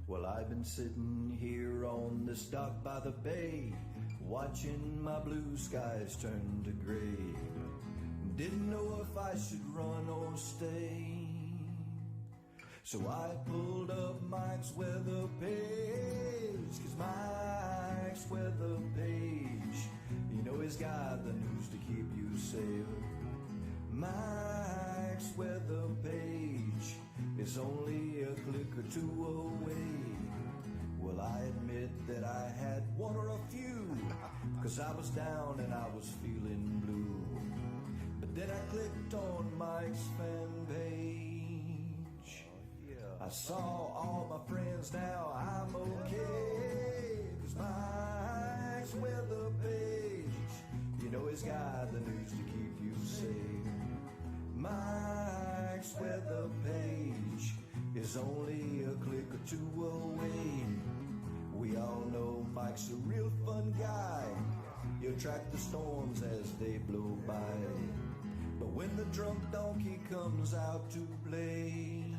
Well, I've been sitting here on this dock by the bay, watching my blue skies turn to gray. Didn't know if I should run or stay. So I pulled up Mike's weather page, 'cause Mike's weather page, you know he's got the news to keep you safe. Mike's weather page is only a click or two away. Well, I admit that I had one or a few, 'cause I was down and I was feeling blue. But then I clicked on Mike's fan page. I saw all my friends, now I'm okay, 'cause Mike's weather page, you know he's got the news to keep you safe. Mike's weather page is only a click or two away. We all know Mike's a real fun guy. He'll track the storms as they blow by. But when the drunk donkey comes out to play,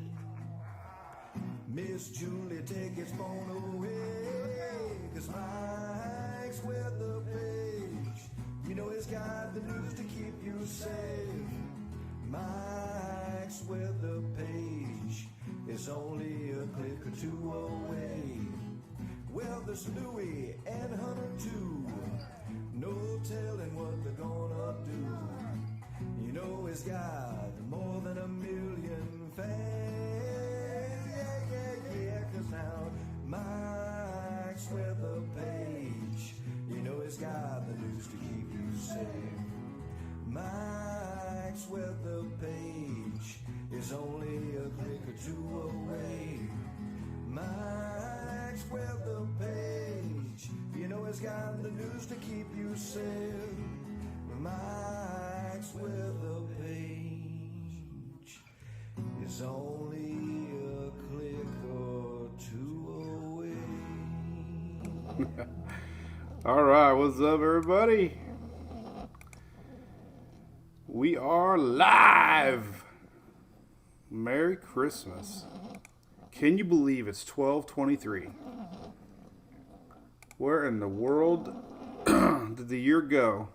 Miss Julie, take his phone away, 'cause Mike's weather page, you know he's got the news to keep you safe. Mike's weather page is only a click or two away. Well, there's Louie and Hunter too, no telling what they're gonna do. You know he's got more than 1 million fans. Yeah, 'cause now Mike's weather page, you know he's got the news to keep you safe. Mike's weather page is only a click or two away. Mike's weather page, you know he's got the news to keep you safe. Mike's weather page is only a click or two away. All right, what's up, everybody? We are live. Merry Christmas. Can you believe it's 12/23? Where in the world did the year go?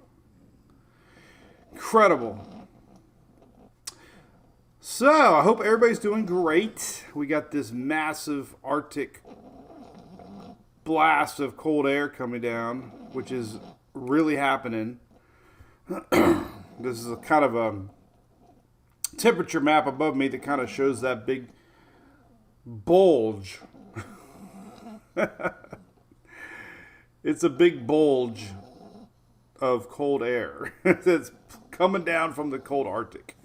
Incredible. So, I hope everybody's doing great. We got this massive Arctic blast of cold air coming down, which is really happening. This is a kind of a temperature map above me that kind of shows that big bulge. It's a big bulge of cold air that's coming down from the cold Arctic.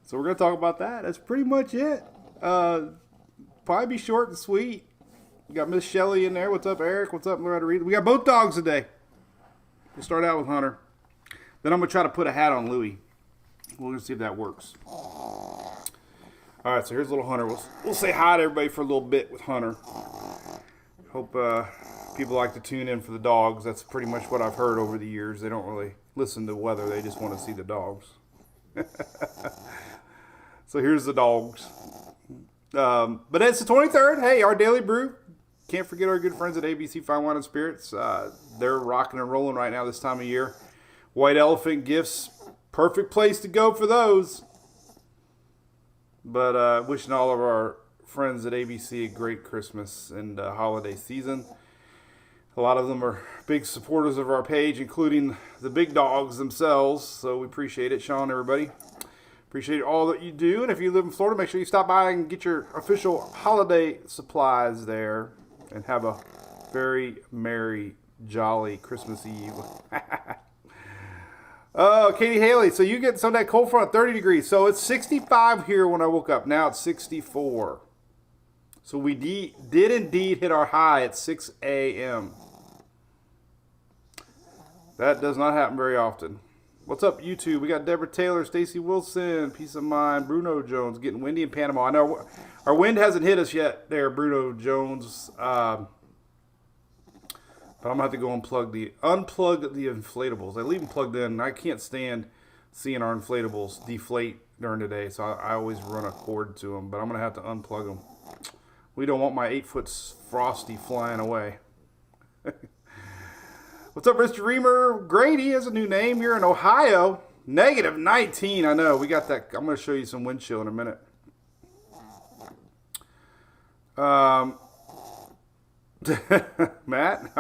So we're going to talk about that. That's pretty much it. Probably be short and sweet. We got Miss Shelley in there. What's up, Eric? What's up, Loretta Reed? We got both dogs today. We'll start out with Hunter. Then I'm going to try to put a hat on Louie. We're going to see if that works. All right, so here's little Hunter. We'll say hi to everybody for a little bit with Hunter. Hope people like to tune in for the dogs. That's pretty much what I've heard over the years. They don't really listen to weather. They just want to see the dogs. So here's the dogs. But it's the 23rd. Hey, our Daily Brew. Can't forget our good friends at ABC Fine Wine and Spirits. They're rocking and rolling right now this time of year. White Elephant gifts, perfect place to go for those. But wishing all of our friends at ABC a great Christmas and holiday season. A lot of them are big supporters of our page, including the big dogs themselves. So we appreciate it, Sean, everybody. Appreciate all that you do. And if you live in Florida, make sure you stop by and get your official holiday supplies there. And have a very merry, jolly Christmas Eve. Oh, Katie Haley, so you get some of that cold front, 30 degrees. So it's 65 here when I woke up. Now it's 64. So we did indeed hit our high at 6 a.m. That does not happen very often. What's up, YouTube? We got Deborah Taylor, Stacy Wilson, Peace of Mind, Bruno Jones, getting windy in Panama. I know our wind hasn't hit us yet there, Bruno Jones. But I'm going to have to go unplug the inflatables. I leave them plugged in. I can't stand seeing our inflatables deflate during the day, so I always run a cord to them. But I'm going to have to unplug them We don't want my 8-foot Frosty flying away. What's up, Mr. Reamer? Grady has a new name. You're in Ohio. Negative 19. I know. We got that. I'm going to show you some wind chill in a minute. Matt?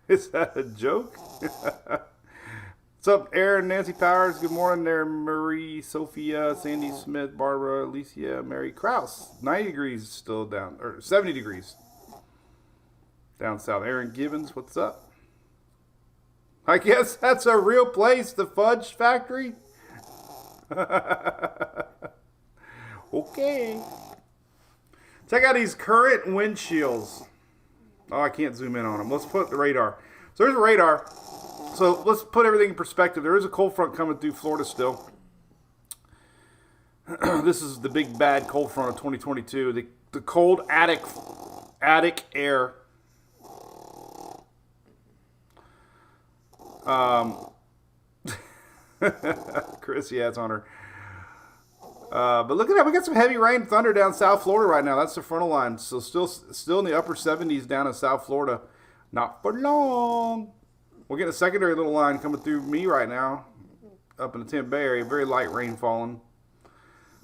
Is that a joke? What's up, Aaron, Nancy Powers? Good morning there, Marie, Sophia, Sandy Smith, Barbara, Alicia, Mary Kraus. 90 degrees still down, or 70 degrees down south. Aaron Gibbons, what's up? I guess that's a real place, the Fudge Factory. Okay. Check out these current wind chills. Oh, I can't zoom in on them. Let's put the radar. So there's a radar. So let's put everything in perspective. There is a cold front coming through Florida still. This is the big bad cold front of 2022. The cold attic air. Chris, yeah, it's on her. But look at that. We got some heavy rain, thunder down South Florida right now. That's the frontal line. So still in the upper 70s down in South Florida. Not for long. We're getting a secondary little line coming through me right now. Up in the Tampa Bay area. Very light rain falling.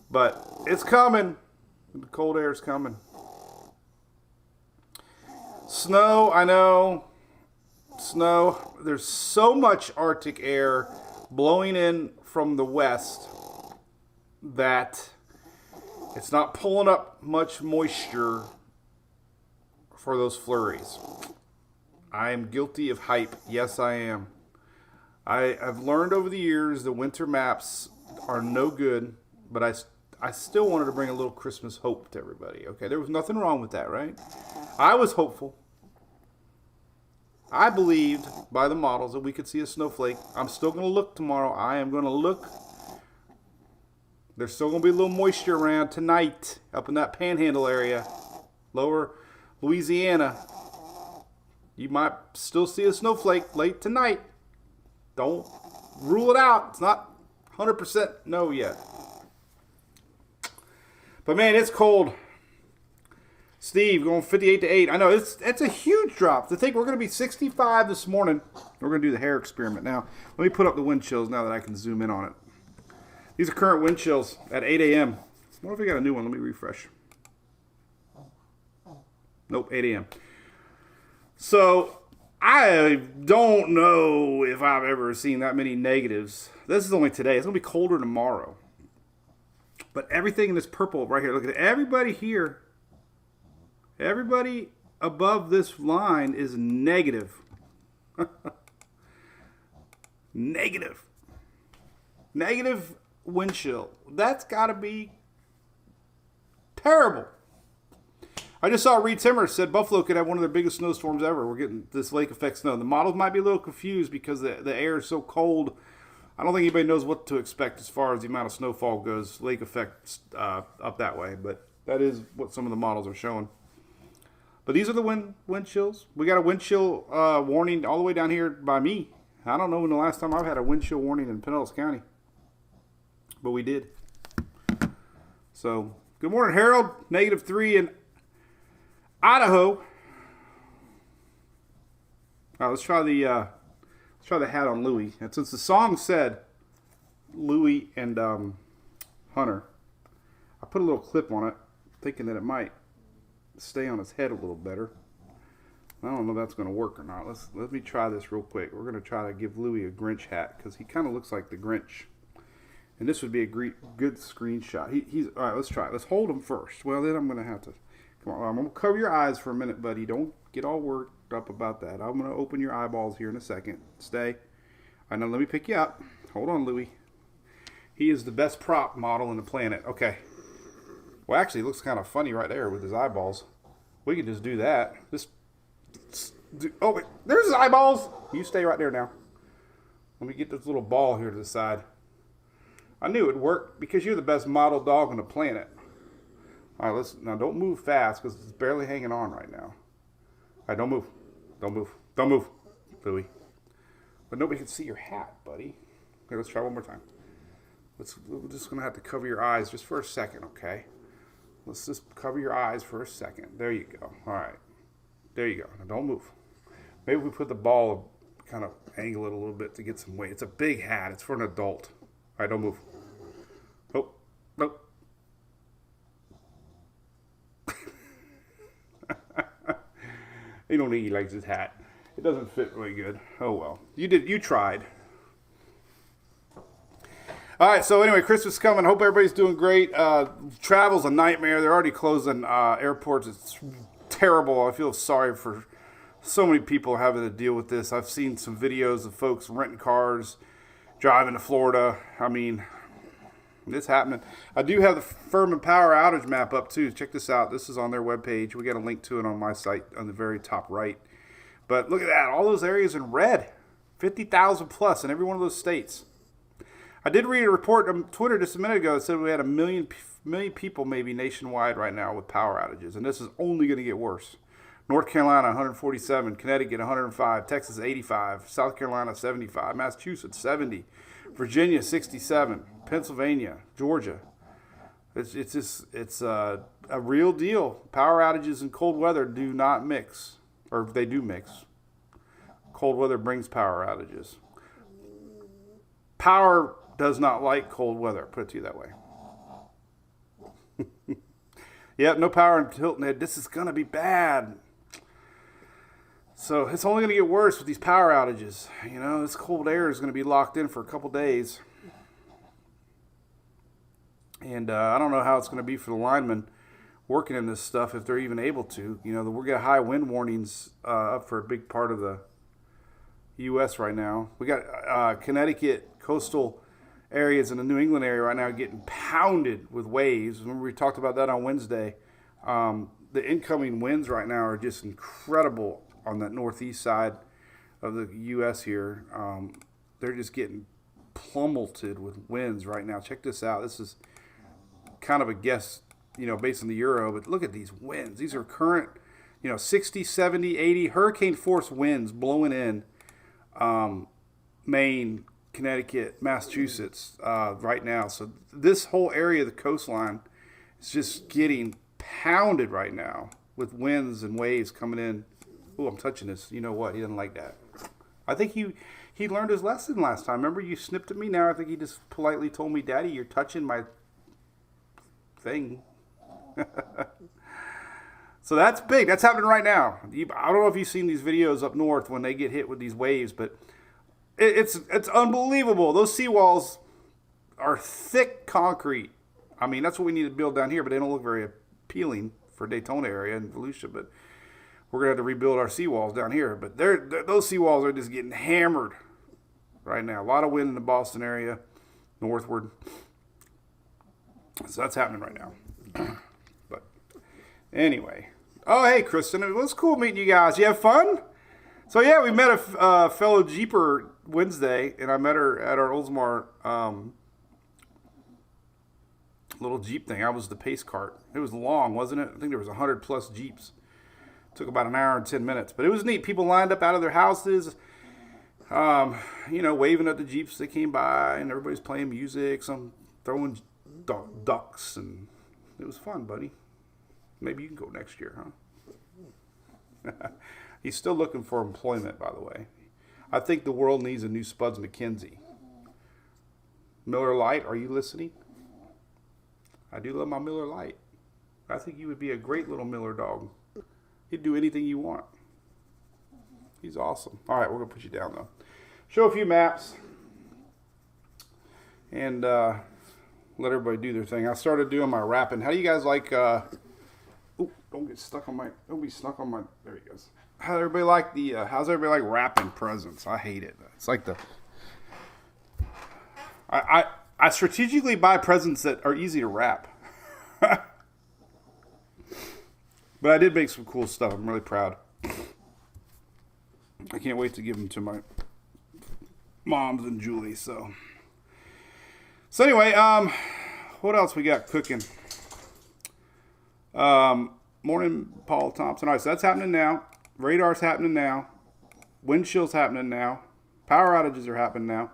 But it's coming. The cold air is coming. Snow, I know. Snow. There's so much Arctic air blowing in from the west that it's not pulling up much moisture for those flurries. I am guilty of hype. Yes, I am. I've learned over the years the winter maps are no good, but I still wanted to bring a little Christmas hope to everybody. Okay, there was nothing wrong with that, right? I was hopeful. I believed by the models that we could see a snowflake. I'm still going to look tomorrow. I am going to look. There's still going to be a little moisture around tonight up in that panhandle area. Lower Louisiana. You might still see a snowflake late tonight. Don't rule it out. It's not 100% no yet. But man, it's cold. Steve going 58 to 8. I know it's a huge drop. To think we're going to be 65 this morning. We're going to do the hair experiment now. Let me put up the wind chills now that I can zoom in on it. These are current wind chills at 8 a.m. What if we got a new one? Let me refresh. Nope, 8 a.m. So I don't know if I've ever seen that many negatives. This is only today. It's going to be colder tomorrow. But everything in this purple right here, look at it. Everybody here, everybody above this line is negative. Negative. Negative wind chill. That's got to be terrible. I just saw Reed Timmer said Buffalo could have one of their biggest snowstorms ever. We're getting this lake effect snow. The models might be a little confused because the air is so cold. I don't think anybody knows what to expect as far as the amount of snowfall goes. Lake effect up that way. But that is what some of the models are showing. But these are the wind chills. We got a wind chill warning all the way down here by me. I don't know when the last time I've had a wind chill warning in Pinellas County. But we did. So, good morning, Harold. -3 in Idaho. All right, let's try the hat on Louie. And since the song said Louie and Hunter, I put a little clip on it, thinking that it might stay on his head a little better. I don't know if that's going to work or not. Let me try this real quick. We're going to try to give Louie a Grinch hat because he kind of looks like the Grinch. And this would be a good screenshot. He's all right. Let's try it. Let's hold him first. Well, then I'm going to have to. Come on, I'm going to cover your eyes for a minute, buddy. Don't get all worked up about that. I'm going to open your eyeballs here in a second. Stay. I know. Let me pick you up. Hold on, Louie. He is the best prop model on the planet. Okay. Well, actually, it looks kind of funny right there with his eyeballs. We can just do that. Oh, wait. There's his eyeballs. You stay right there now. Let me get this little ball here to the side. I knew it would work because you're the best model dog on the planet. All right, now don't move fast because it's barely hanging on right now. All right, don't move. Don't move. Don't move, Louie. But nobody can see your hat, buddy. Okay, let's try one more time. We're just going to have to cover your eyes just for a second, okay? Let's just cover your eyes for a second. There you go. All right. There you go. Now don't move. Maybe we put the ball, kind of angle it a little bit to get some weight. It's a big hat. It's for an adult. All right, don't move. Oh, nope. You don't think he likes his hat. It doesn't fit really good. Oh well. You tried. All right, so anyway, Christmas is coming. Hope everybody's doing great. Travel's a nightmare. They're already closing airports. It's terrible. I feel sorry for so many people having to deal with this. I've seen some videos of folks renting cars, driving to Florida. I mean, it's happening. I do have the Furman Power outage map up too. Check this out. This is on their webpage. We got a link to it on my site on the very top right. But look at that. All those areas in red. 50,000 plus in every one of those states. I did read a report on Twitter just a minute ago that said we had a million people maybe nationwide right now with power outages. And this is only going to get worse. North Carolina, 147. Connecticut, 105. Texas, 85. South Carolina, 75. Massachusetts, 70. Virginia, 67. Pennsylvania, Georgia. It's a real deal. Power outages and cold weather do not mix. Or they do mix. Cold weather brings power outages. Power does not like cold weather, put it to you that way. Yep, no power in Hilton Head. This is going to be bad. So it's only going to get worse with these power outages. You know, this cold air is going to be locked in for a couple days. And I don't know how it's going to be for the linemen working in this stuff if they're even able to. You know, we're got high wind warnings up for a big part of the U.S. right now. We got Connecticut coastal areas in the New England area right now getting pounded with waves. Remember we talked about that on Wednesday. The incoming winds right now are just incredible on that northeast side of the U.S. here. They're just getting plummeted with winds right now. Check this out. This is kind of a guess, you know, based on the Euro, but look at these winds. These are current, 60, 70, 80 hurricane force winds blowing in Maine, Connecticut, Massachusetts right now. So this whole area of the coastline is just getting pounded right now with winds and waves coming in. Oh, I'm touching this. You know what? He doesn't like that. I think he learned his lesson last time. Remember, you snipped at me. Now I think he just politely told me, "Daddy, you're touching my thing." So that's big. That's happening right now. I don't know if you've seen these videos up north when they get hit with these waves, but it's unbelievable. Those seawalls are thick concrete. I mean, that's what we need to build down here, but they don't look very appealing for Daytona area and Volusia. But we're going to have to rebuild our seawalls down here. But those seawalls are just getting hammered right now. A lot of wind in the Boston area, northward. So that's happening right now. But anyway. Oh, hey, Kristen. It was cool meeting you guys. You have fun? So, yeah, we met a fellow Jeeper Wednesday, and I met her at our Oldsmar little Jeep thing. I was the pace cart. It was long, wasn't it? I think there was 100-plus Jeeps. Took about an hour and 10 minutes. But it was neat. People lined up out of their houses, waving at the Jeeps that came by, and everybody's playing music, some throwing ducks, and it was fun, buddy. Maybe you can go next year, huh? He's still looking for employment, by the way. I think the world needs a new Spuds McKenzie. Miller Lite, are you listening? I do love my Miller Lite. I think you would be a great little Miller dog. He'd do anything you want. He's awesome. All right, we're going to put you down, though. Show a few maps. And let everybody do their thing. I started doing my rapping. How do you guys like... don't be stuck on my... There he goes. How's everybody like wrapping presents? I hate it. It's like the... I strategically buy presents that are easy to wrap. But I did make some cool stuff. I'm really proud. I can't wait to give them to my moms and Julie. So anyway, what else we got cooking? Morning, Paul Thompson. All right, so that's happening now. Radar's happening now. Wind chill's happening now. Power outages are happening now.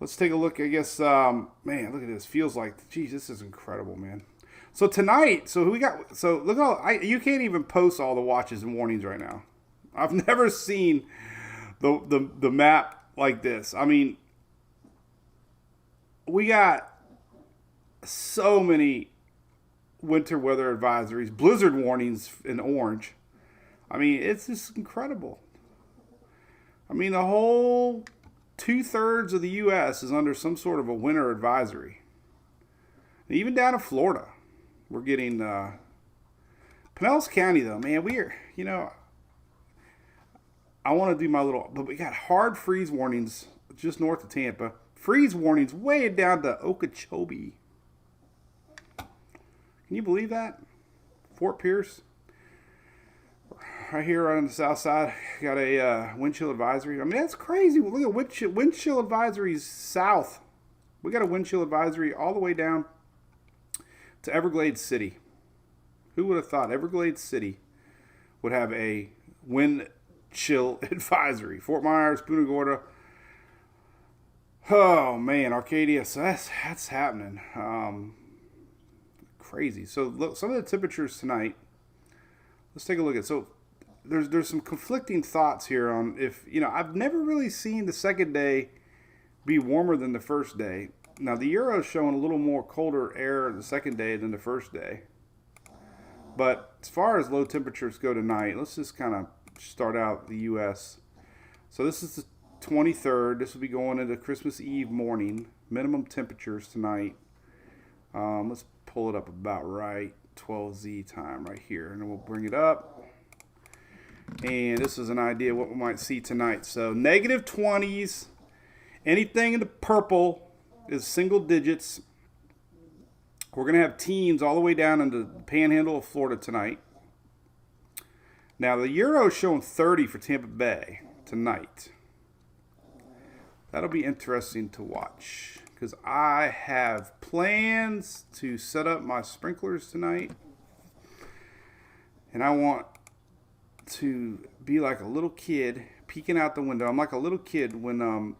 Let's take a look. I guess, man, look at this. Feels like, geez, this is incredible, man. So tonight, so we got, so look you can't even post all the watches and warnings right now. I've never seen the map like this. I mean, we got so many winter weather advisories, blizzard warnings in orange. I mean, it's just incredible. I mean, the whole 2/3 of the U.S. is under some sort of a winter advisory. And even down in Florida, we're getting Pinellas County, though, man. I want to do my little, but we got hard freeze warnings just north of Tampa. Freeze warnings way down to Okeechobee. Can you believe that? Fort Pierce. Right here on the south side, got a wind chill advisory. I mean, that's crazy. Look at wind chill advisories south. We got a wind chill advisory all the way down to Everglades City. Who would have thought Everglades City would have a wind chill advisory? Fort Myers, Punta Gorda. Oh man, Arcadia. So that's happening. Crazy. So look, some of the temperatures tonight. Let's take a look at. So there's some conflicting thoughts here on if I've never really seen the second day be warmer than the first day. Now the Euro is showing a little more colder air the second day than the first day. But as far as low temperatures go tonight, let's just kind of start out the U.S. So this is the 23rd. This will be going into Christmas Eve morning. Minimum temperatures tonight. Let's pull it up about right 12Z time right here, and then we'll bring it up. And this is an idea of what we might see tonight. So negative 20s. Anything in the purple is single digits. We're going to have teens all the way down into the panhandle of Florida tonight. Now the Euro is showing 30 for Tampa Bay tonight. That'll be interesting to watch because I have plans to set up my sprinklers tonight. And I want to be like a little kid peeking out the window. I'm like a little kid when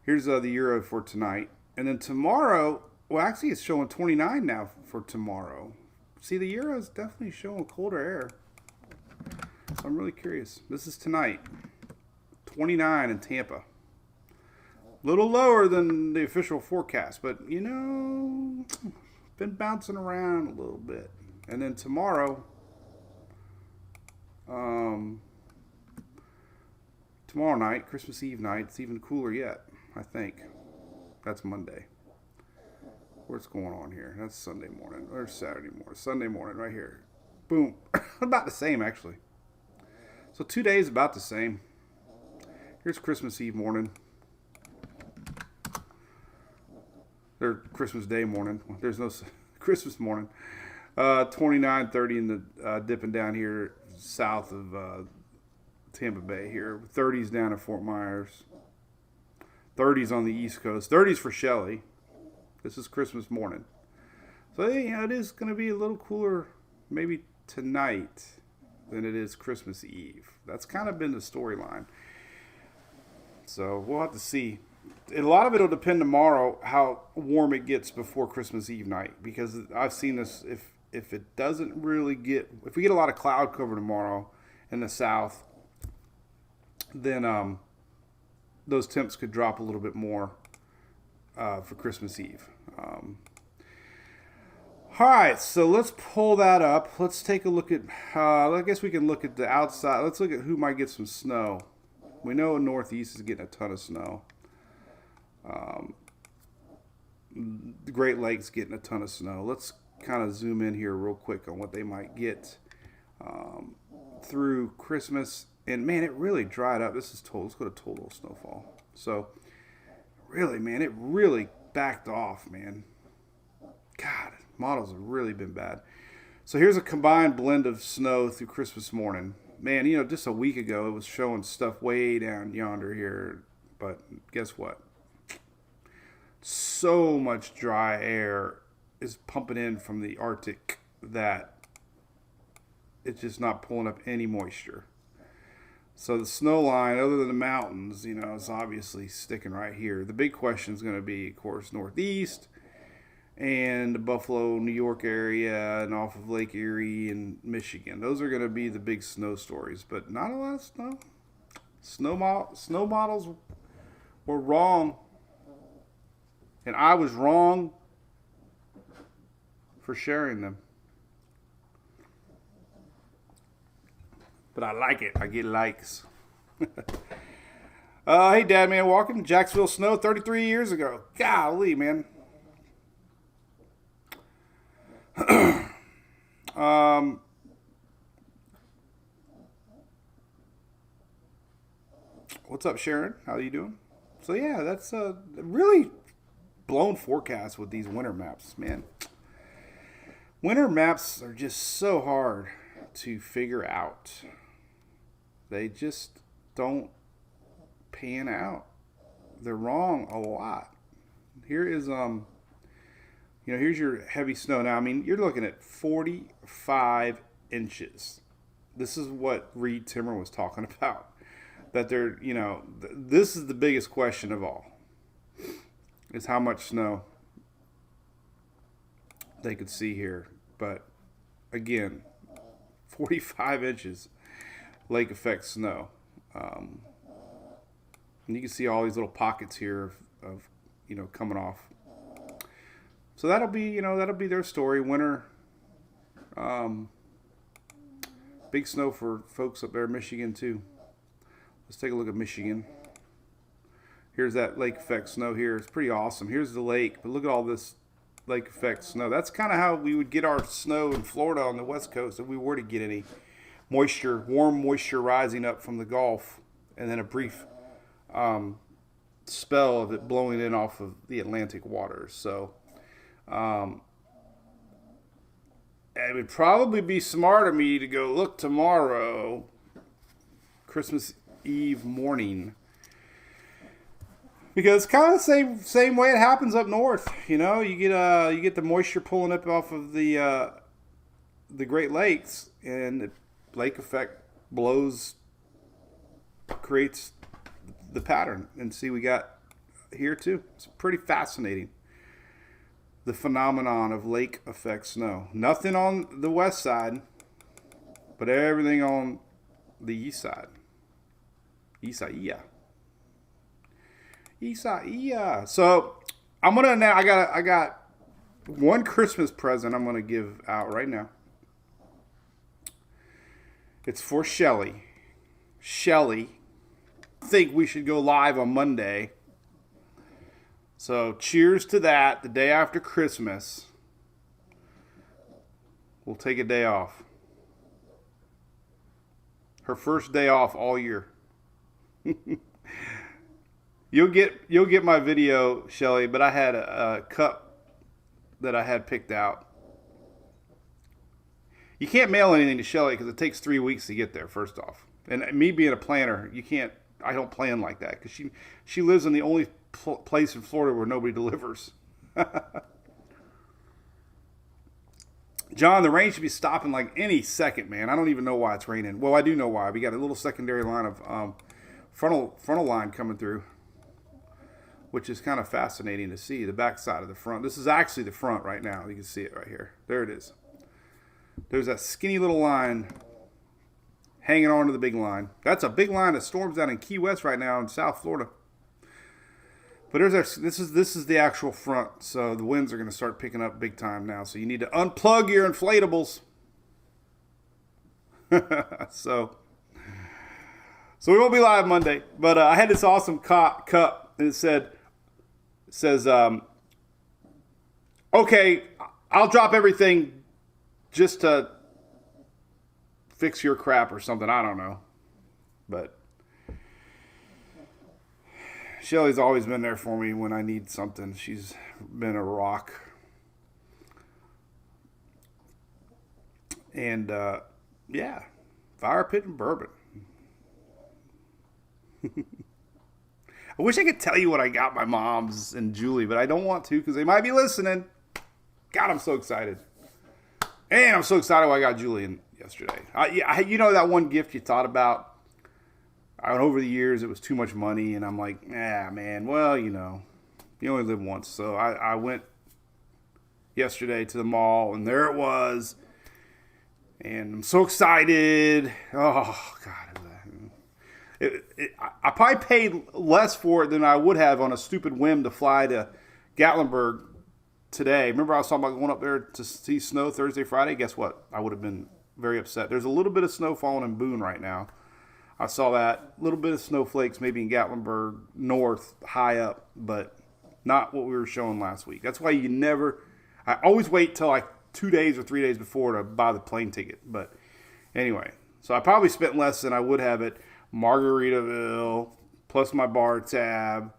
here's the Euro for tonight. And then tomorrow, well actually it's showing 29 now for tomorrow. See, the Euro is definitely showing colder air. So I'm really curious. This is tonight. 29 in Tampa. A little lower than the official forecast, but been bouncing around a little bit. And then tomorrow, tomorrow night, Christmas Eve night, it's even cooler yet, I think. That's Monday. What's going on here? That's Sunday morning, or Saturday morning. Sunday morning, right here. Boom. About the same, actually. So 2 days about the same. Here's Christmas Eve morning. Or Christmas Day morning. There's no Christmas morning. 29, 30 in the dipping down here south of Tampa Bay here. 30s down at Fort Myers. 30s on the East Coast. 30s for Shelley. This is Christmas morning. So it is going to be a little cooler maybe tonight than it is Christmas Eve. That's kind of been the storyline. So we'll have to see. A lot of it will depend tomorrow how warm it gets before Christmas Eve night, because I've seen this, if it doesn't really get, if we get a lot of cloud cover tomorrow in the south, then those temps could drop a little bit more for Christmas Eve. All right, so let's pull that up. Let's take a look at, I guess we can look at the outside. Let's look at who might get some snow. We know Northeast is getting a ton of snow. The Great Lakes getting a ton of snow. Let's kind of zoom in here real quick on what they might get through Christmas. And man, it really dried up. This is total. Let's go to total snowfall. So really, man, it really backed off, man. God, models have really been bad. So here's a combined blend of snow through Christmas morning. Man, just a week ago, it was showing stuff way down yonder here. But guess what? So much dry air is pumping in from the Arctic that it's just not pulling up any moisture. So the snow line, other than the mountains, is obviously sticking right here. The big question is going to be, of course, Northeast. and the Buffalo, New York area, and off of Lake Erie and Michigan. Those are going to be the big snow stories, but not a lot of snow. Snow models were wrong, and I was wrong for sharing them. But I like it. I get likes. Hey, Dad, man, walking Jacksonville snow 33 years ago. Golly, man. What's up, Sharon? How are you doing? So yeah, that's a really blown forecast with these winter maps, man. Winter maps are just so hard to figure out. They just don't pan out. They're wrong a lot. Here is here's your heavy snow. Now, I mean, you're looking at 45 inches. This is what Reed Timmer was talking about. That they're, this is the biggest question of all. Is how much snow they could see here. But, again, 45 inches lake effect snow. And you can see all these little pockets here of coming off. So that'll be their story. Winter, big snow for folks up there in Michigan too. Let's take a look at Michigan. Here's that lake effect snow here. It's pretty awesome. Here's the lake, but look at all this lake effect snow. That's kind of how we would get our snow in Florida on the West Coast if we were to get any moisture, warm moisture rising up from the Gulf, and then a brief spell of it blowing in off of the Atlantic waters. So it would probably be smart of me to go look tomorrow, Christmas Eve morning, because it's kind of the same way it happens up north. You get the moisture pulling up off of the Great Lakes, and the lake effect creates the pattern. And see, we got here too. It's pretty fascinating. The phenomenon of lake effect snow. Nothing on the west side, but everything on the east side. Isaiah. So I'm gonna now. I got one Christmas present I'm gonna give out right now. It's for Shelly. Shelly, I think we should go live on Monday. So cheers to that. The day after Christmas, we'll take a day off. Her first day off all year. You'll get my video, Shelly, but I had a cup that I had picked out. You can't mail anything to Shelly because it takes 3 weeks to get there, first off. And me being a planner, I don't plan like that because she lives in the only place in Florida where nobody delivers. John, the rain should be stopping like any second, man. I don't even know why it's raining. Well, I do know why. We got a little secondary line of frontal line coming through, which is kind of fascinating to see. The back side of the front. This is actually the front right now. You can see it right here. There it is. There's that skinny little line hanging on to the big line. That's a big line that storms down in Key West right now in South Florida. But this is the actual front, so the winds are going to start picking up big time now. So you need to unplug your inflatables. So we won't be live Monday, but I had this awesome cup, and it says, okay, I'll drop everything just to fix your crap or something. I don't know, but Shelly's always been there for me when I need something. She's been a rock. And, yeah, fire pit and bourbon. I wish I could tell you what I got my mom's and Julie, but I don't want to because they might be listening. God, I'm so excited. And I'm so excited what I got Julie yesterday. That one gift you thought about? Over the years, it was too much money, and I'm like, man, well, you only live once. So I went yesterday to the mall, and there it was. And I'm so excited. Oh, God. I probably paid less for it than I would have on a stupid whim to fly to Gatlinburg today. Remember I was talking about going up there to see snow Thursday, Friday? Guess what? I would have been very upset. There's a little bit of snow falling in Boone right now. I saw that. A little bit of snowflakes maybe in Gatlinburg north, high up, but not what we were showing last week. That's why I always wait till like 2 days or 3 days before to buy the plane ticket. But anyway, so I probably spent less than I would have at Margaritaville, plus my bar tab,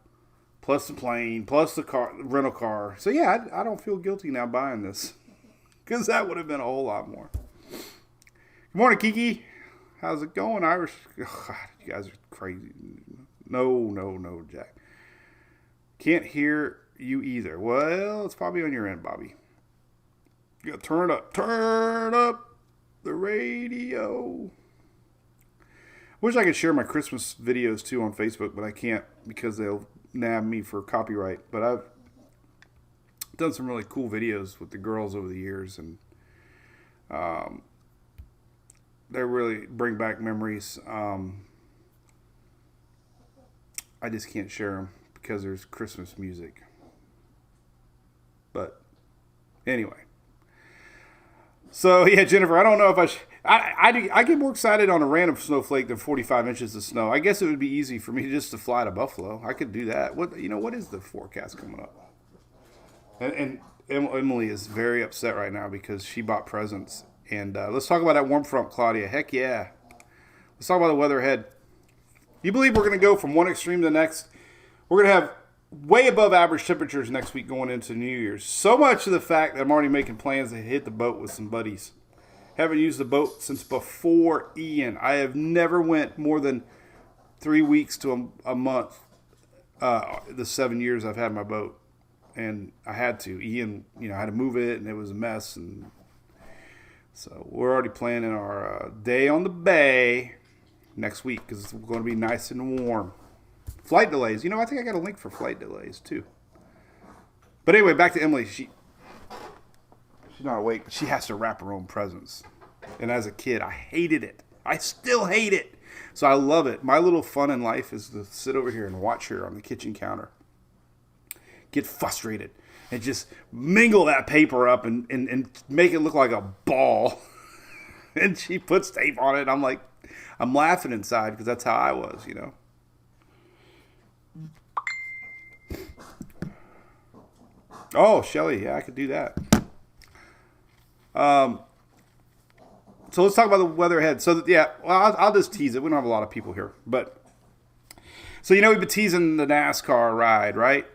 plus the plane, plus the rental car. So yeah, I don't feel guilty now buying this, because that would have been a whole lot more. Good morning, Kiki. How's it going, Irish? Oh, God, you guys are crazy. No, Jack. Can't hear you either. Well, it's probably on your end, Bobby. You gotta turn up the radio. Wish I could share my Christmas videos too on Facebook, but I can't because they'll nab me for copyright. But I've done some really cool videos with the girls over the years, and they really bring back memories. I just can't share them because there's Christmas music. But anyway. So, yeah, Jennifer, I don't know if I get more excited on a random snowflake than 45 inches of snow. I guess it would be easy for me just to fly to Buffalo. I could do that. What is the forecast coming up? And Emily is very upset right now because she bought presents. And let's talk about that warm front, Claudia. Heck yeah. Let's talk about the weather ahead. You believe we're going to go from one extreme to the next? We're going to have way above average temperatures next week going into New Year's. So much of the fact that I'm already making plans to hit the boat with some buddies. Haven't used the boat since before Ian. I have never went more than 3 weeks to a month the 7 years I've had my boat. And I had to. Ian, I had to move it, and it was a mess. And so we're already planning our day on the bay next week because it's going to be nice and warm. Flight delays. I think I got a link for flight delays, too. But anyway, back to Emily. She's not awake, but she has to wrap her own presents. And as a kid, I hated it. I still hate it. So I love it. My little fun in life is to sit over here and watch her on the kitchen counter. Get frustrated. And just mingle that paper up and make it look like a ball. And she puts tape on it. And I'm laughing inside because that's how I was, Oh, Shelly, yeah, I could do that. So let's talk about the weather ahead. So, I'll just tease it. We don't have a lot of people here. But, so, we've been teasing the NASCAR ride, right?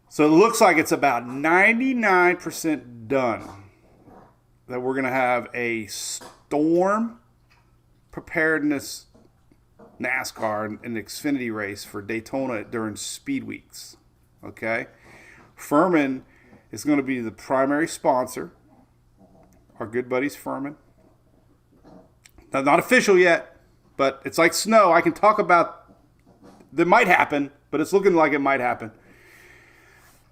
So it looks like it's about 99% done that we're going to have a storm preparedness NASCAR and Xfinity race for Daytona during speed weeks. Okay? Furman is going to be the primary sponsor. Our good buddies Furman. Now, not official yet, but it's like snow. I can talk about that might happen, but it's looking like it might happen.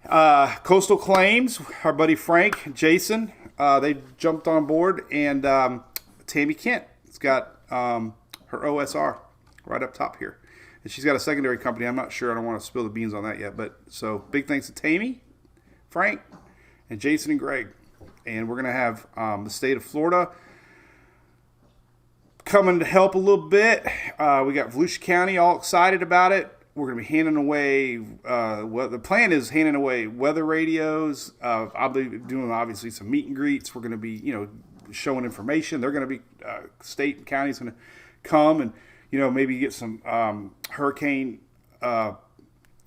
Coastal Claims, our buddy Frank, Jason, they jumped on board, and Tammy Kent has got her OSR right up top here. And she's got a secondary company. I'm not sure. I don't want to spill the beans on that yet. But so big thanks to Tammy, Frank, and Jason and Greg. And we're going to have the state of Florida coming to help a little bit. We got Volusia County all excited about it. We're going to be handing away, the plan is handing away weather radios. I'll be doing, obviously, some meet and greets. We're going to be, showing information. They're going to be, state and county's going to come and, maybe get some hurricane, what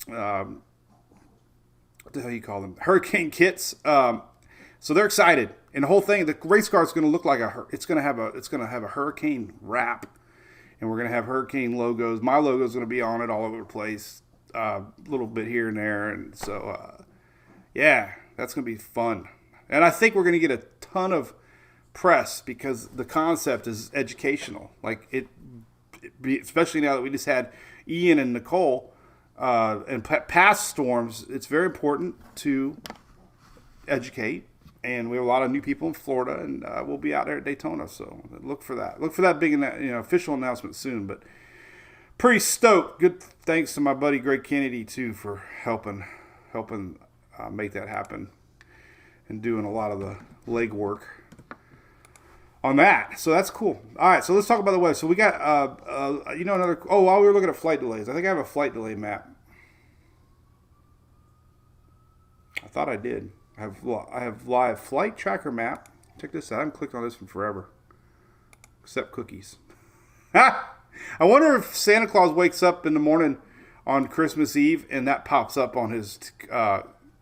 the hell you call them? Hurricane kits. So they're excited. And the whole thing, the race car is going to look like it's going to have a hurricane wrap. And we're going to have hurricane logos. My logo is going to be on it all over the place, a little bit here and there. And so, that's going to be fun. And I think we're going to get a ton of press because the concept is educational. Especially now that we just had Ian and Nicole and past storms, it's very important to educate. And we have a lot of new people in Florida, and we'll be out there at Daytona. So look for that. Look for that big, official announcement soon. But pretty stoked. Good thanks to my buddy Greg Kennedy too for helping make that happen and doing a lot of the legwork on that. So that's cool. All right, so let's talk about the weather. So we got another. Oh, while we were looking at flight delays, I think I have a flight delay map. I thought I did. I have live flight tracker map. Check this out. I haven't clicked on this one forever, except cookies. I wonder if Santa Claus wakes up in the morning on Christmas Eve and that pops up on his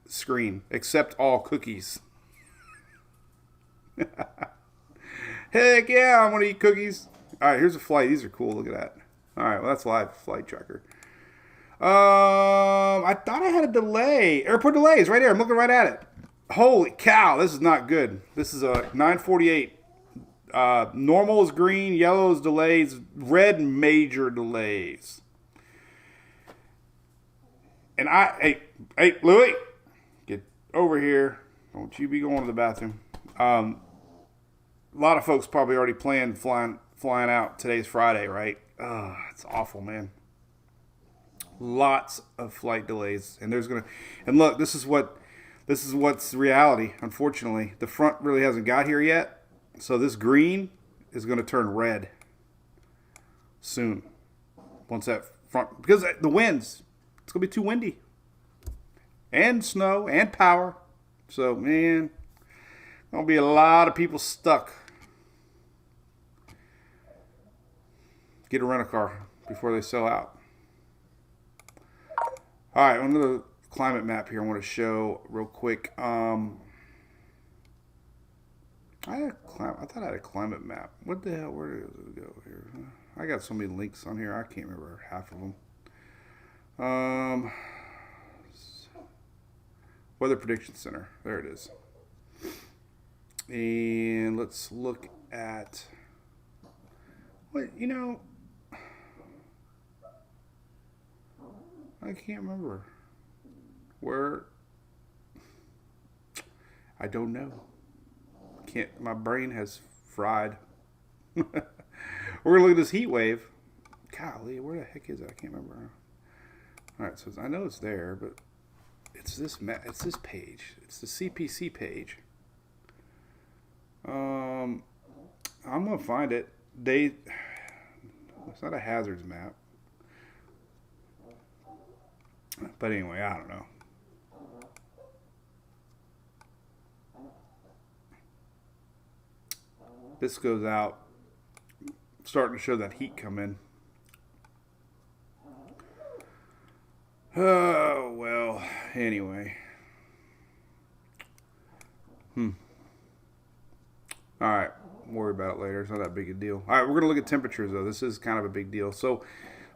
screen. Accept all cookies. Heck yeah, I'm going to eat cookies. All right, here's a flight. These are cool. Look at that. All right, well, that's live flight tracker. I thought I had a delay. Airport delay is right here. I'm looking right at it. Holy cow, this is not good. This is a 948. Normal is green, yellow is delays, red major delays. And hey, Louie, get over here. Don't you be going to the bathroom. A lot of folks probably already planned flying out. Today's Friday, right? It's awful, man. Lots of flight delays, and look, this is what's reality. Unfortunately, the front really hasn't got here yet. So this green is going to turn red soon. Once that front, because the winds, it's going to be too windy. And snow and power. So, man, going to be a lot of people stuck. Get a rent-a-car before they sell out. All right, another climate map here I want to show real quick. I thought I had a climate map. What the hell? Where does it go here? I got so many links on here. I can't remember half of them. Weather Prediction Center. There it is. And let's look at I can't remember where. I don't know. My brain has fried. We're gonna look at this heat wave. Golly, where the heck is it? I can't remember. All right, so I know it's there, but it's this page. It's the CPC page. I'm gonna find it. It's not a hazards map, but anyway, I don't know. This goes out, starting to show that heat come in. Oh, well, anyway. All right, worry about it later. It's not that big a deal. All right, we're going to look at temperatures, though. This is kind of a big deal. So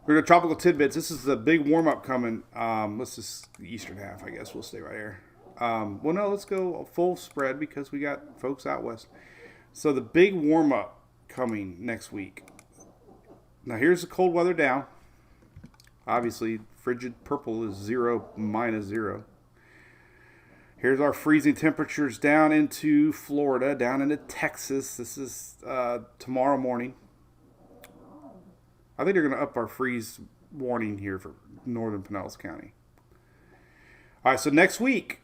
we're going to tropical tidbits. This is the big warm-up coming. Let's just, the eastern half, I guess. We'll stay right here. Well, no, let's go full spread because we got folks out west. So the big warm-up coming next week. Now here's the cold weather down. Obviously, frigid purple is 0, -0. Here's our freezing temperatures down into Florida, down into Texas. This is tomorrow morning. I think they're going to up our freeze warning here for northern Pinellas County. All right, so next week,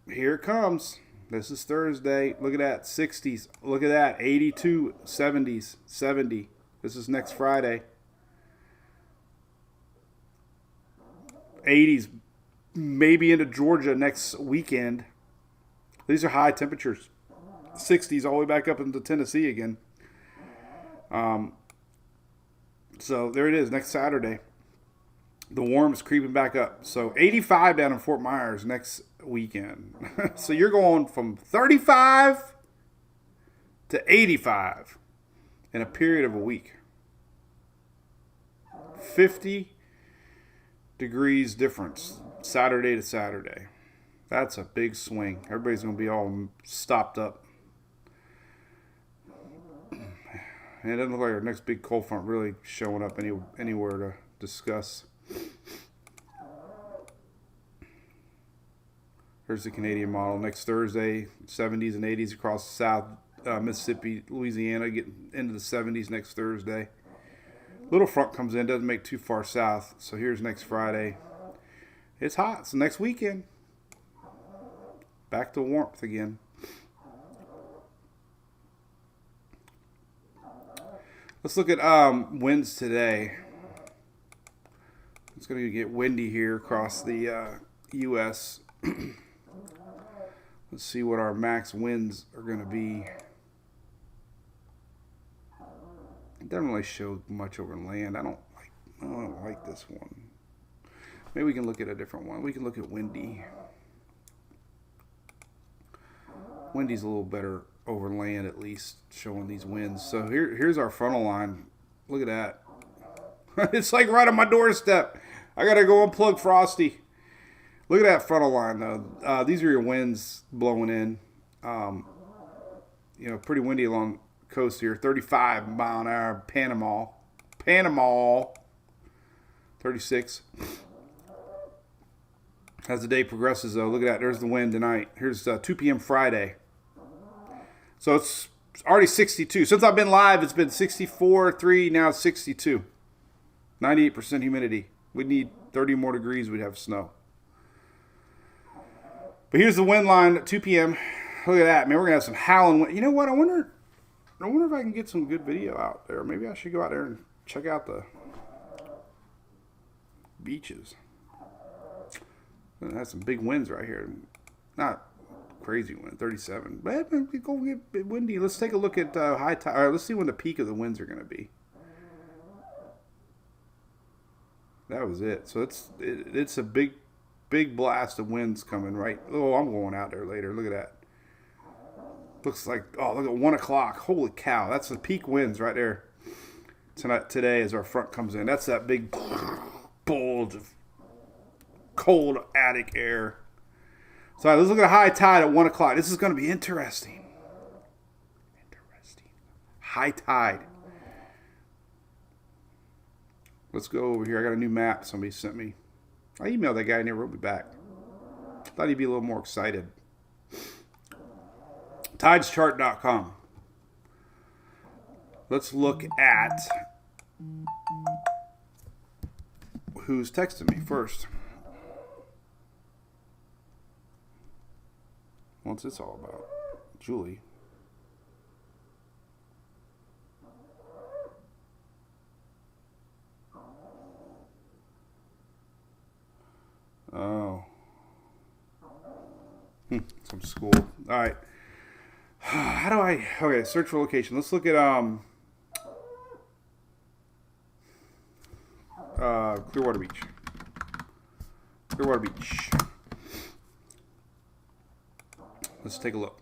here it comes. This is Thursday. Look at that. 60s. Look at that. 82, 70s, 70. This is next Friday. 80s, maybe into Georgia next weekend. These are high temperatures. 60s all the way back up into Tennessee again. So there it is, next Saturday. The warm's creeping back up. So 85 down in Fort Myers next weekend. So you're going from 35 to 85 in a period of a week. 50 degrees difference Saturday to Saturday. That's a big swing. Everybody's going to be all stopped up. And it doesn't look like our next big cold front really showing up anywhere to discuss. There's the Canadian model. Next Thursday, 70s and 80s across the South, Mississippi, Louisiana, getting into the 70s next Thursday. Little front comes in, doesn't make too far south. So here's next Friday. It's hot. So next weekend, back to warmth again. Let's look at winds today. It's going to get windy here across the U.S. Let's see what our max winds are going to be. It doesn't really show much over land. I don't like this one. Maybe we can look at a different one. We can look at windy. Windy's a little better over land, at least, showing these winds. So here's our frontal line. Look at that. It's like right on my doorstep. I got to go unplug Frosty. Look at that frontal line, though. These are your winds blowing in. Pretty windy along the coast here. 35 mile an hour. Panama. 36. As the day progresses, though, look at that. There's the wind tonight. Here's 2 p.m. Friday. So it's already 62. Since I've been live, it's been 64, 3, now it's 62. 98% humidity. We need 30 more degrees, we'd have snow. But here's the wind line at 2 p.m. Look at that, man. We're going to have some howling wind. You know what? I wonder if I can get some good video out there. Maybe I should go out there and check out the beaches. It has some big winds right here. Not crazy wind, 37. But go get windy. Let's take a look at high tide. All right, let's see when the peak of the winds are going to be. That was it. So it's a big blast of winds coming right. Oh, I'm going out there later. Look at that. Looks like, look at 1 o'clock. Holy cow. That's the peak winds right there. Today as our front comes in. That's that big bulge of cold attic air. So let's look at a high tide at 1 o'clock. This is going to be interesting. High tide. Let's go over here. I got a new map somebody sent me. I emailed that guy and he wrote me back. Thought he'd be a little more excited. Tideschart.com. Let's look at who's texting me first. What's this all about? Julie. Oh. Some school. All right. How do I... Okay, search for location. Let's look at Clearwater Beach. Clearwater Beach. Let's take a look.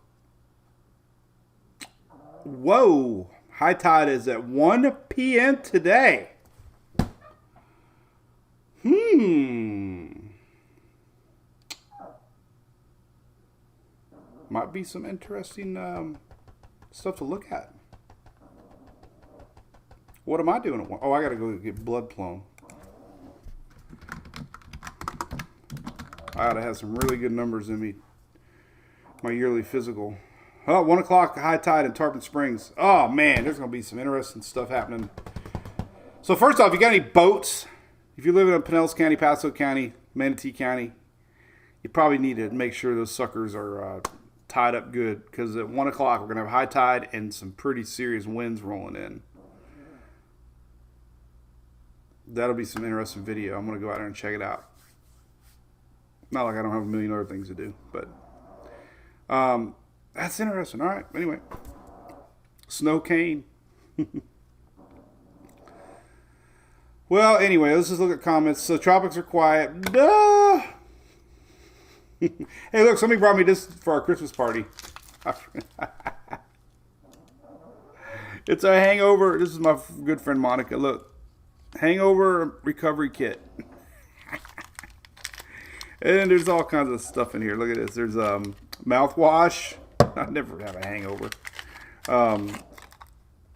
Whoa. High tide is at 1 p.m. today. Might be some interesting stuff to look at. What am I doing at 1? Oh, I got to go get blood flown. I ought to have some really good numbers in me. My yearly physical. Oh, 1 o'clock high tide in Tarpon Springs. Oh, man, there's going to be some interesting stuff happening. So first off, you got any boats? If you live in Pinellas County, Pasco County, Manatee County, you probably need to make sure those suckers are tied up good, because at 1 o'clock we're going to have high tide and some pretty serious winds rolling in. That'll be some interesting video. I'm going to go out there and check it out. Not like I don't have a million other things to do, but that's interesting. All right, anyway. Snow cane. Well, anyway, let's just look at comments. So tropics are quiet. Duh! Hey, look, somebody brought me this for our Christmas party. It's a hangover. This is my good friend Monica. Look, hangover recovery kit. And there's all kinds of stuff in here. Look at this. There's mouthwash. I never have a hangover.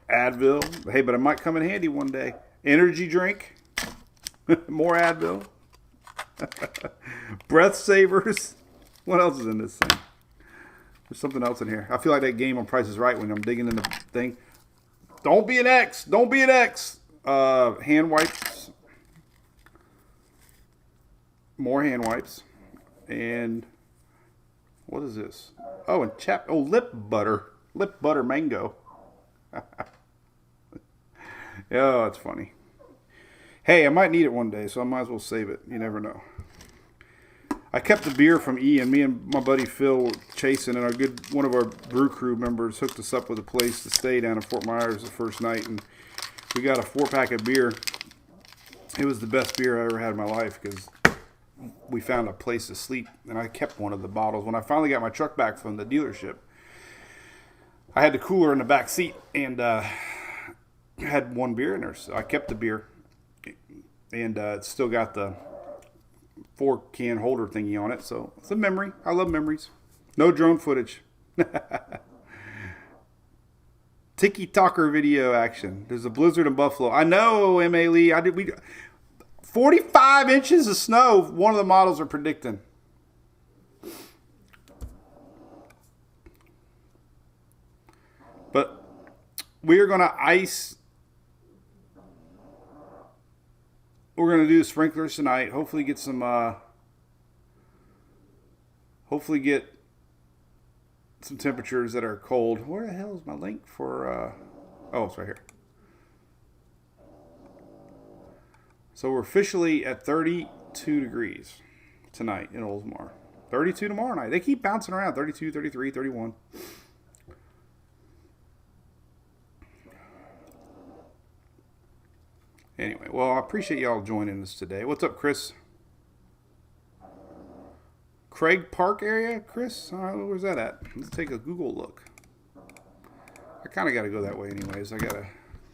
Advil. Hey, but it might come in handy one day. Energy drink. More Advil. Breath savers. What else is in this thing? There's something else in here. I feel like that game on Price is Right when I'm digging in the thing. Don't be an X. Don't be an X. Hand wipes. More hand wipes. And what is this? Oh, and lip butter. Lip butter mango. Oh, that's funny. Hey, I might need it one day, so I might as well save it. You never know. I kept the beer from Ian. Me and my buddy Phil were chasing, and one of our brew crew members hooked us up with a place to stay down in Fort Myers the first night, and we got a 4-pack of beer. It was the best beer I ever had in my life because we found a place to sleep, and I kept one of the bottles. When I finally got my truck back from the dealership, I had the cooler in the back seat, and had one beer in there, so I kept the beer, and it's still got the 4-can holder thingy on it, so it's a memory. I love memories. No drone footage. Tiki Talker video action. There's a blizzard in Buffalo. I know, M.A. Lee. 45 inches of snow, one of the models are predicting. But we are going to ice. We're going to do sprinklers tonight. Hopefully get some, temperatures that are cold. Where the hell is my link for, oh, it's right here. So we're officially at 32 degrees tonight in Oldsmar. 32 tomorrow night. They keep bouncing around. 32, 33, 31. Anyway, well, I appreciate y'all joining us today. What's up, Chris? Craig Park area, Chris? Where's that at? Let's take a Google look. I kind of got to go that way anyways. I got a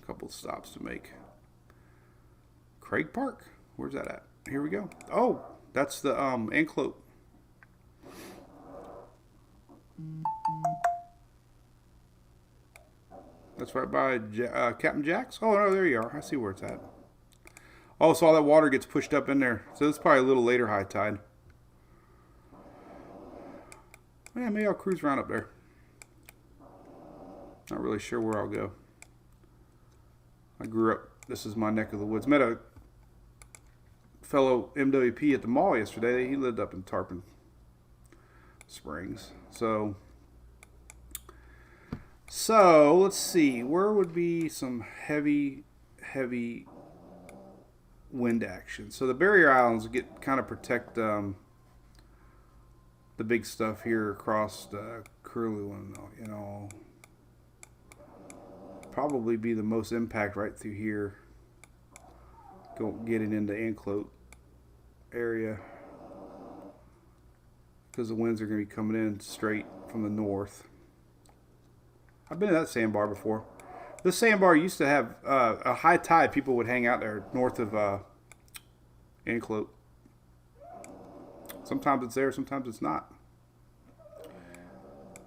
couple stops to make. Craig Park? Where's that at? Here we go. Oh, that's the Anclote. That's right by Captain Jack's. Oh, no, there you are. I see where it's at. Oh, so all that water gets pushed up in there. So it's probably a little later high tide. Yeah, maybe I'll cruise around up there. Not really sure where I'll go. I grew up. This is my neck of the woods. Met a fellow MWP at the mall yesterday. He lived up in Tarpon Springs. So let's see. Where would be some heavy wind action? So the barrier islands kind of protect the big stuff here across Curlew, and probably be the most impact right through here. Getting into Anclote area because the winds are going to be coming in straight from the north. I've been to that sandbar before. This sandbar used to have a high tide. People would hang out there north of Anclote. Sometimes it's there, sometimes it's not.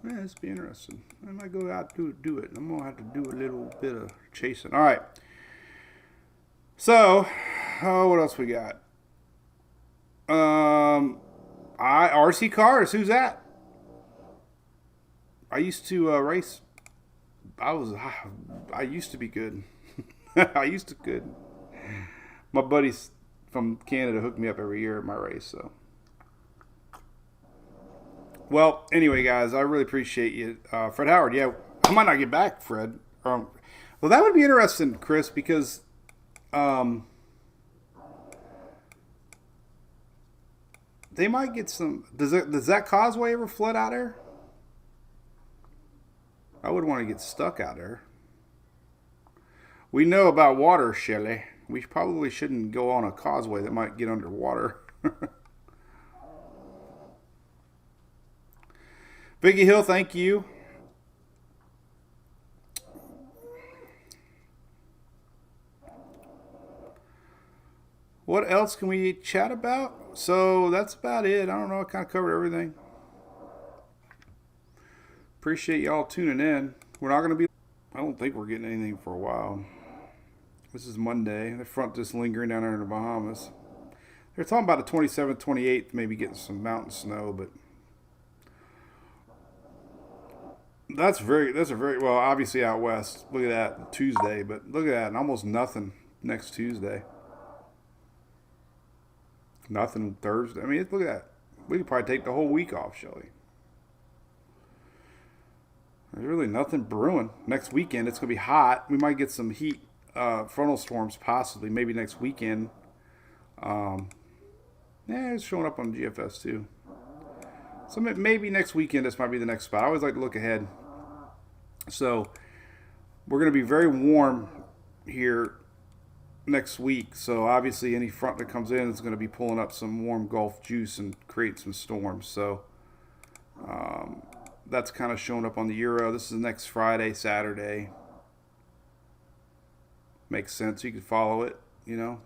Yeah, it's be interesting. I might go out to do it. I'm gonna have to do a little bit of chasing. All right. So, what else we got? RC cars. Who's that? I used to race. I used to be good. I used to good. My buddies from Canada hooked me up every year at my race. So, well, anyway, guys, I really appreciate you, Fred Howard. Yeah, I might not get back, Fred. Well, that would be interesting, Chris, because they might get some. Does that causeway ever flood out there? I wouldn't want to get stuck out there. We know about water, Shelley. We probably shouldn't go on a causeway that might get underwater. Biggie Hill, thank you. What else can we chat about? So that's about it. I don't know. I kind of covered everything. Appreciate y'all tuning in. We're not going to be... I don't think we're getting anything for a while. This is Monday. The front just lingering down there in the Bahamas. They're talking about the 27th, 28th, maybe getting some mountain snow, but That's a very well, obviously out west. Look at that Tuesday, but look at that, almost nothing next Tuesday. Nothing Thursday. I mean, look at that. We could probably take the whole week off, Shelly. There's really nothing brewing. Next weekend, it's going to be hot. We might get some heat frontal storms, possibly. Maybe next weekend. Yeah, it's showing up on GFS too. So maybe next weekend, this might be the next spot. I always like to look ahead. So we're going to be very warm here next week. So obviously, any front that comes in is going to be pulling up some warm Gulf juice and create some storms. So that's kind of showing up on the Euro. This is next Friday, Saturday. Makes sense. You can follow it, you know.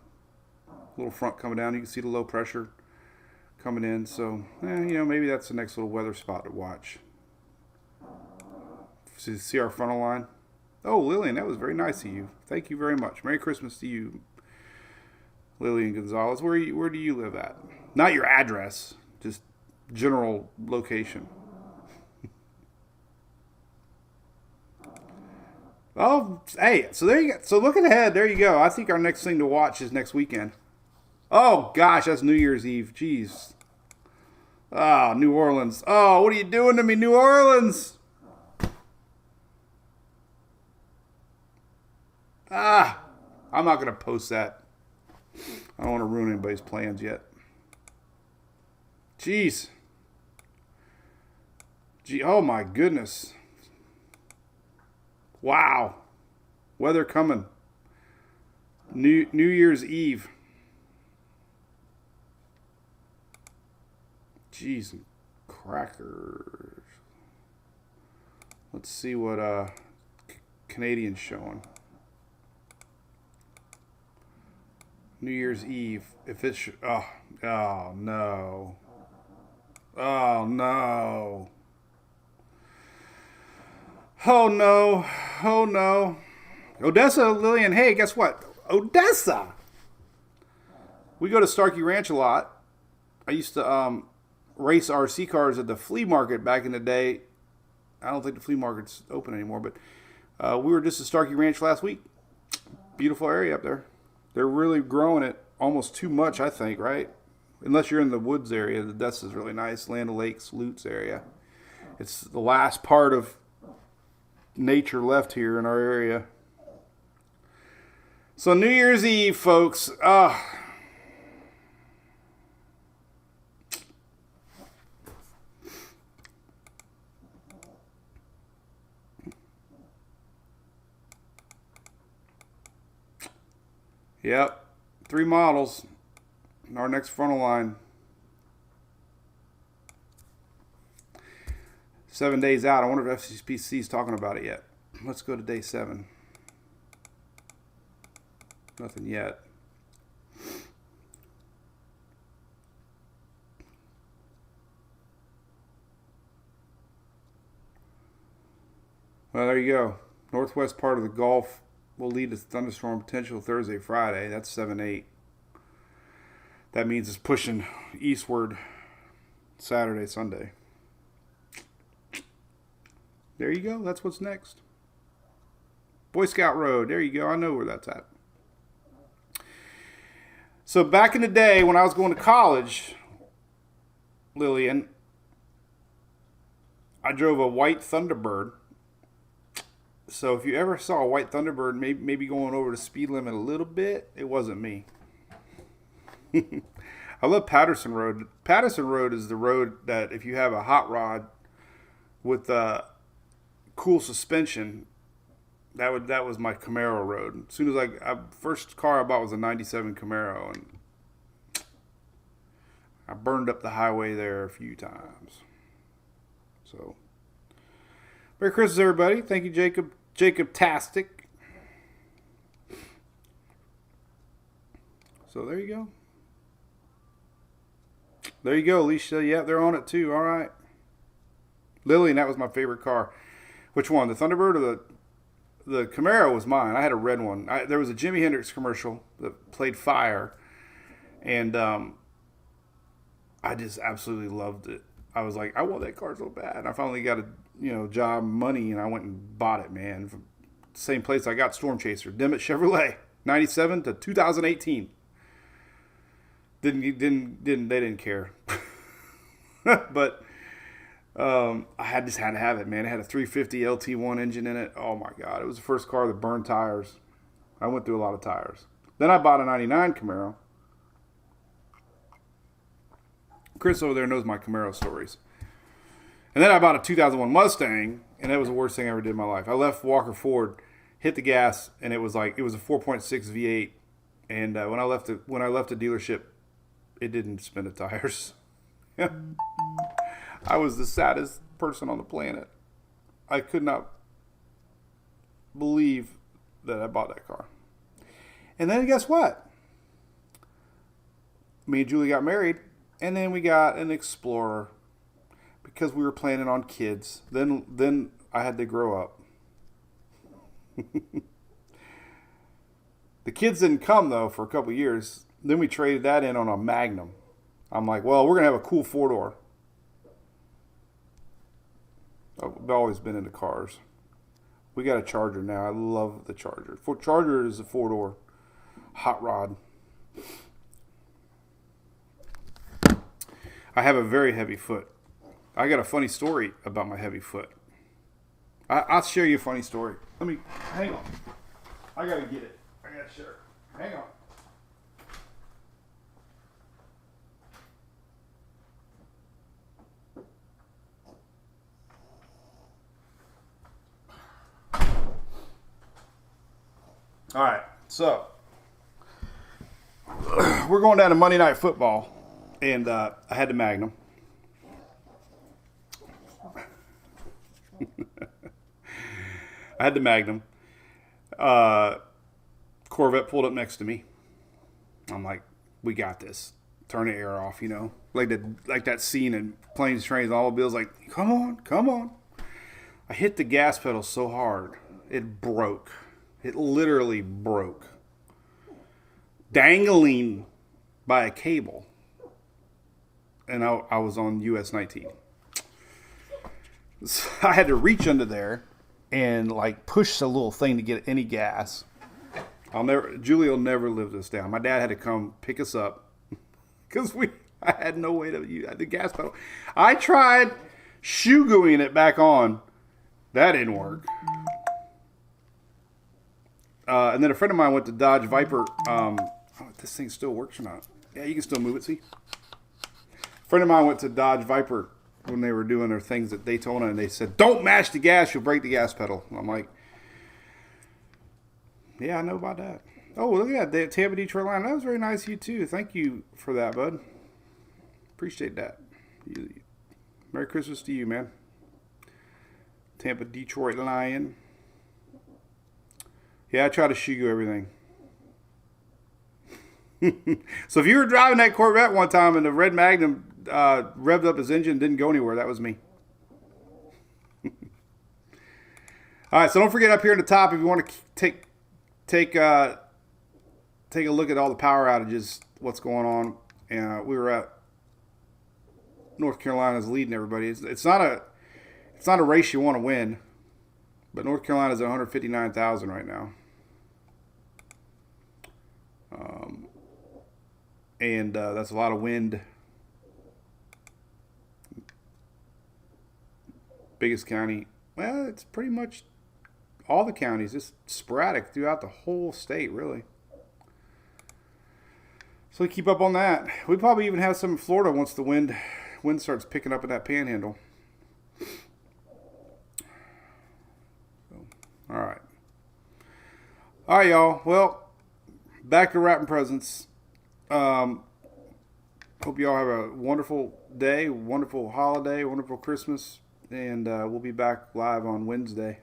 Little front coming down. You can see the low pressure coming in. So, you know, maybe that's the next little weather spot to watch. See our frontal line? Oh, Lillian, that was very nice of you. Thank you very much. Merry Christmas to you, Lillian Gonzalez. Where do you live at? Not your address, just general location. Oh, hey, so there you go. So looking ahead, there you go. I think our next thing to watch is next weekend. Oh, gosh, that's New Year's Eve. Jeez. Ah, New Orleans. Oh, what are you doing to me, New Orleans? Ah, I'm not going to post that. I don't want to ruin anybody's plans yet. Jeez. Oh, my goodness. Wow. Weather coming. New Year's Eve. Jeez, crackers. Let's see what Canadian's showing. New Year's Eve. If it's oh no. Oh no. Oh no. Oh no. Odessa, Lillian, hey, guess what? Odessa. We go to Starkey Ranch a lot. I used to race RC cars at the flea market back in the day. I don't think the flea market's open anymore, but we were just at Starkey Ranch last week. Beautiful area up there. They're really growing it almost too much, I think, right? Unless you're in the woods area. The Odessa is really nice. Land O'Lakes, Lutz area. It's the last part of nature left here in our area. So New Year's Eve, folks. Yep, 3 models. Our next frontal line. 7 days out. I wonder if FCPC is talking about it yet. Let's go to day 7. Nothing yet. Well, there you go. Northwest part of the Gulf will lead to thunderstorm potential Thursday, Friday. That's 7-8. That means it's pushing eastward Saturday, Sunday. There you go. That's what's next. Boy Scout Road. There you go. I know where that's at. So back in the day when I was going to college, Lillian, I drove a white Thunderbird. So if you ever saw a white Thunderbird maybe going over the speed limit a little bit, it wasn't me. I love Patterson Road. Patterson Road is the road that if you have a hot rod with cool suspension, that was my Camaro road. As soon as first car I bought was a 97 Camaro, and I burned up the highway there a few times. So Merry Christmas, everybody. Thank you, Jacob-tastic. So there you go. There you go, Alicia. Yeah, they're on it too. All right. Lillian, that was my favorite car. Which one? The Thunderbird or the Camaro was mine. I had a red one. There was a Jimi Hendrix commercial that played Fire. And I just absolutely loved it. I was like, I want that car so bad. And I finally got job money, and I went and bought it, man. From the same place I got Storm Chaser, Dimmitt Chevrolet, 97 to 2018. They didn't care. But I just had to have it, man. It had a 350 LT1 engine in it. Oh my God, it was the first car that burned tires. I went through a lot of tires. Then I bought a 99 Camaro. Chris over there knows my Camaro stories. And then I bought a 2001 Mustang, and that was the worst thing I ever did in my life. I left Walker Ford, hit the gas, and it was a 4.6 V8. And when I left the dealership, it didn't spin the tires. I was the saddest person on the planet. I could not believe that I bought that car. And then guess what? Me and Julie got married, and then we got an Explorer because we were planning on kids. Then I had to grow up. The kids didn't come, though, for a couple of years. Then we traded that in on a Magnum. I'm like, well, we're going to have a cool four-door. I've always been into cars. We got a Charger now. I love the Charger. Charger is a four-door hot rod. I have a very heavy foot. I got a funny story about my heavy foot. I'll share you a funny story. Hang on. I got to get it. I got to share it. Hang on. All right, so we're going down to Monday Night Football, and I had the Magnum. Corvette pulled up next to me. I'm like, we got this. Turn the air off, like that scene in Planes, Trains, and Automobiles. Like, come on. I hit the gas pedal so hard, it broke. It literally broke. Dangling by a cable. And I was on US 19. So I had to reach under there and push the little thing to get any gas. Julie will never live this down. My dad had to come pick us up because I had no way to use the gas pedal. I tried shoe gooing it back on. That didn't work. And then a friend of mine went to Dodge Viper. This thing still works or not? Yeah, you can still move it, see? A friend of mine went to Dodge Viper when they were doing their things at Daytona, and they said, don't mash the gas, you'll break the gas pedal. And I'm like, yeah, I know about that. Oh, look at that. Tampa, Detroit line. That was very nice of you, too. Thank you for that, bud. Appreciate that. Merry Christmas to you, man. Tampa, Detroit Lion. Yeah, I try to shoe everything. So if you were driving that Corvette one time and the red Magnum revved up his engine and didn't go anywhere, that was me. All right, so don't forget up here at the top, if you want to take a look at all the power outages, what's going on. And we were at North Carolina's leading everybody. It's not a race you want to win, but North Carolina's at 159,000 right now. And that's a lot of wind. Biggest county, well, it's pretty much all the counties. It's sporadic throughout the whole state, really. So we keep up on that. We probably even have some in Florida once the wind starts picking up in that panhandle. All right, y'all. Well, back to wrapping presents. Hope you all have a wonderful day, wonderful holiday, wonderful Christmas, and we'll be back live on Wednesday.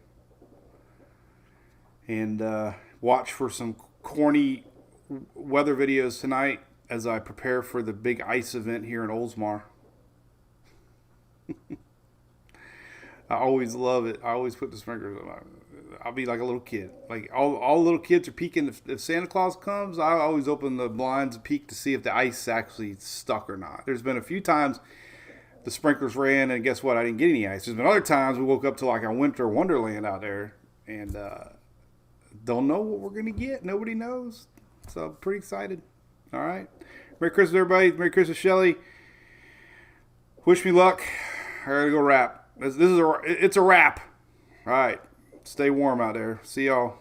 And watch for some corny weather videos tonight as I prepare for the big ice event here in Oldsmar. I always love it. I always put the sprinklers on. I'll be like a little kid. Like all little kids are peeking. If Santa Claus comes, I always open the blinds and peek to see if the ice actually stuck or not. There's been a few times the sprinklers ran, and guess what? I didn't get any ice. There's been other times we woke up to like a winter wonderland out there, and don't know what we're going to get. Nobody knows. So I'm pretty excited. All right. Merry Christmas, everybody. Merry Christmas, Shelly. Wish me luck. I got to go wrap. It's a wrap. All right. Stay warm out there. See y'all.